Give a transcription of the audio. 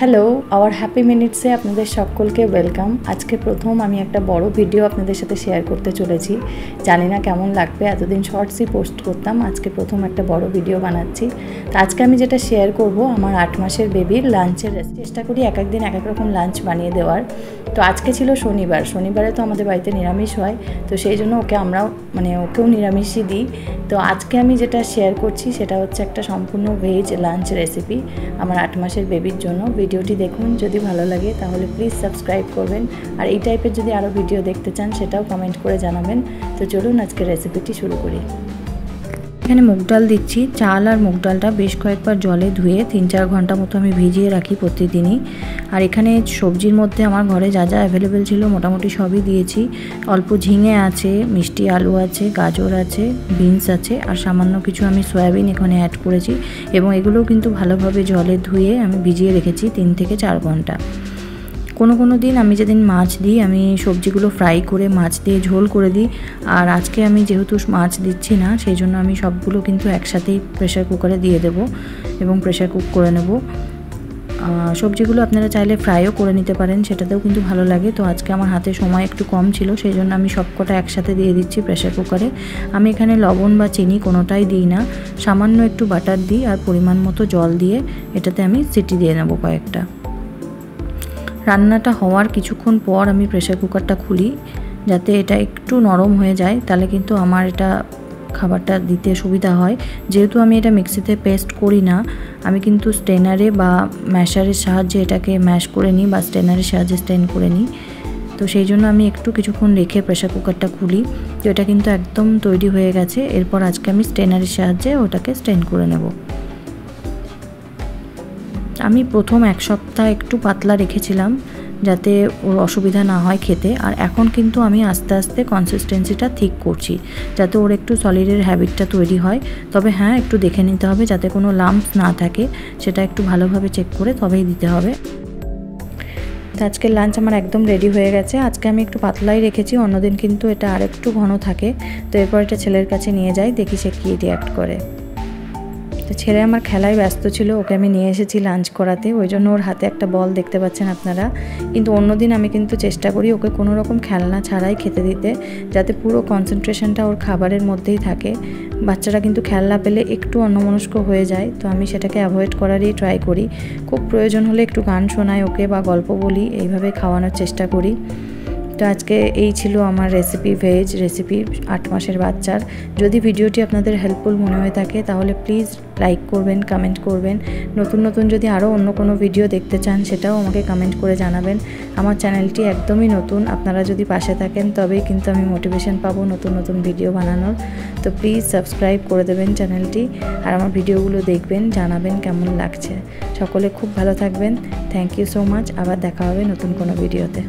Hello hour happy মিনিটসে আপনাদের সকলকে welcome. আজকে প্রথম আমি একটা বড় ভিডিও আপনাদের সাথে শেয়ার করতে চলেছি। জানি না কেমন লাগবে, এতদিন শর্টসই পোস্ট করতাম, আজকে প্রথম একটা বড় ভিডিও বানাচ্ছি। তো আজকে আমি যেটা শেয়ার করব আমার 8 মাসের বেবির লাঞ্চের রেসিপি। চেষ্টা করি এক একদিন এক এক রকম লাঞ্চ বানিয়ে দেওয়ার। তো আজকে ছিল শনিবারে তো আমাদের বাড়িতে নিরামিষ হয়, তো সেই জন্য ওকেও নিরামিষই দিই। তো আজকে আমি যেটা শেয়ার করছি সেটা হচ্ছে একটা সম্পূর্ণ ভেজ লাঞ্চ রেসিপি আমার 8 মাসের বেবির জন্য। ভিডিওটি দেখুন, যদি ভালো লাগে তাহলে প্লিজ সাবস্ক্রাইব করবেন, আর এই টাইপের যদি আরও ভিডিও দেখতে চান সেটাও কমেন্ট করে জানাবেন। তো চলুন আজকে রেসিপিটি শুরু করি। এখানে মুগ ডাল দিচ্ছি। চাল আর মুগ ডালটা বেশ কয়েকবার জলে ধুয়ে 3-4 ঘন্টা মতো আমি ভিজিয়ে রাখি প্রতিদিনই। আর এখানে সবজির মধ্যে আমার ঘরে যা যা অ্যাভেলেবেল ছিল মোটামুটি সবই দিয়েছি। অল্প ঝিঙে আছে, মিষ্টি আলু আছে, গাজর আছে, বিনস আছে, আর সামান্য কিছু আমি সয়াবিন এখানে অ্যাড করেছি। এবং এগুলোও কিন্তু ভালোভাবে জলে ধুয়ে আমি ভিজিয়ে রেখেছি 3 থেকে 4 ঘন্টা। কোনো দিন আমি যেদিন মাছ দিই আমি সবজিগুলো ফ্রাই করে মাছ দিয়ে ঝোল করে দিই। আর আজকে আমি যেহেতু মাছ দিচ্ছি না, সেই জন্য আমি সবগুলো কিন্তু একসাথেই প্রেশার কুকারে দিয়ে দেব এবং প্রেশার কুক করে নেব। সবজিগুলো আপনারা চাইলে ফ্রাইও করে নিতে পারেন, সেটাতেও কিন্তু ভালো লাগে। তো আজকে আমার হাতে সময় একটু কম ছিল, সেই জন্য আমি সবকটা একসাথে দিয়ে দিচ্ছি প্রেশার কুকারে। আমি এখানে লবণ বা চিনি কোনোটাই দিই না, সামান্য একটু বাটার দিই আর পরিমাণ মতো জল দিয়ে এটাতে আমি সিটি দিয়ে নেব কয়েকটা। রান্নাটা হওয়ার কিছুক্ষণ পর আমি প্রেশার কুকারটা খুলি, যাতে এটা একটু নরম হয়ে যায়, তাহলে কিন্তু আমার এটা খাবারটা দিতে সুবিধা হয়। যেহেতু আমি এটা মিক্সিতে পেস্ট করি না, আমি কিন্তু স্ট্রেনারে বা ম্যাশারের সাহায্যে এটাকে ম্যাশ করে নিই বা স্ট্রেনারের সাহায্যে স্ট্রেন করে নিই। তো সেই জন্য আমি একটু কিছুক্ষণ রেখে প্রেশার কুকারটা খুলি। তো এটা কিন্তু একদম তৈরি হয়ে গেছে। এরপর আজকে আমি স্ট্রেনারের সাহায্যে ওটাকে স্ট্রেন করে নেব। আমি প্রথম 1 সপ্তাহ একটু পাতলা রেখেছিলাম যাতে ওর অসুবিধা না হয় খেতে, আর এখন কিন্তু আমি আস্তে আস্তে কনসিস্টেন্সিটা ঠিক করছি যাতে ওর একটু সলিডের হ্যাবিটটা তৈরি হয়। তবে হ্যাঁ, একটু দেখে নিতে হবে যাতে কোনো লাম্পস না থাকে, সেটা একটু ভালোভাবে চেক করে তবেই দিতে হবে। তো আজকের লাঞ্চ আমার একদম রেডি হয়ে গেছে। আজকে আমি একটু পাতলাই রেখেছি, অন্যদিন কিন্তু এটা আরেকটু ঘন থাকে। তো এরপর এটা ছেলের কাছে নিয়ে যাই, দেখি সে কী রিঅ্যাক্ট করে। তো ছেলে আমার খেলায় ব্যস্ত ছিল, ওকে আমি নিয়ে এসেছি লাঞ্চ করাতে, ওই জন্য ওর হাতে একটা বল দেখতে পাচ্ছেন আপনারা। কিন্তু অন্যদিন আমি কিন্তু চেষ্টা করি ওকে কোনো রকম খেলনা ছাড়াই খেতে দিতে, যাতে পুরো কনসেন্ট্রেশনটা ওর খাবারের মধ্যেই থাকে। বাচ্চারা কিন্তু খেলনা পেলে একটু অন্যমনস্ক হয়ে যায়, তো আমি সেটাকে অ্যাভয়েড করারই ট্রাই করি। খুব প্রয়োজন হলে একটু গান শোনাই ওকে বা গল্প বলি, এইভাবে খাওয়ানোর চেষ্টা করি। তো আজকে এই ছিল আমার রেসিপি, ভেজ রেসিপি 8 মাসের বাচ্চার। যদি ভিডিওটি আপনাদের হেল্পফুল মনে হয়ে থাকে তাহলে প্লিজ লাইক করবেন, কমেন্ট করবেন। নতুন যদি আরও অন্য কোনো ভিডিও দেখতে চান সেটাও আমাকে কমেন্ট করে জানাবেন। আমার চ্যানেলটি একদমই নতুন, আপনারা যদি পাশে থাকেন তবেই কিন্তু আমি মোটিভেশন পাবো নতুন ভিডিও বানানোর। তো প্লিজ সাবস্ক্রাইব করে দেবেন চ্যানেলটি, আর আমার ভিডিওগুলো দেখবেন, জানাবেন কেমন লাগছে। সকলে খুব ভালো থাকবেন। Thank you so much. আবার দেখা হবে নতুন কোনো ভিডিওতে।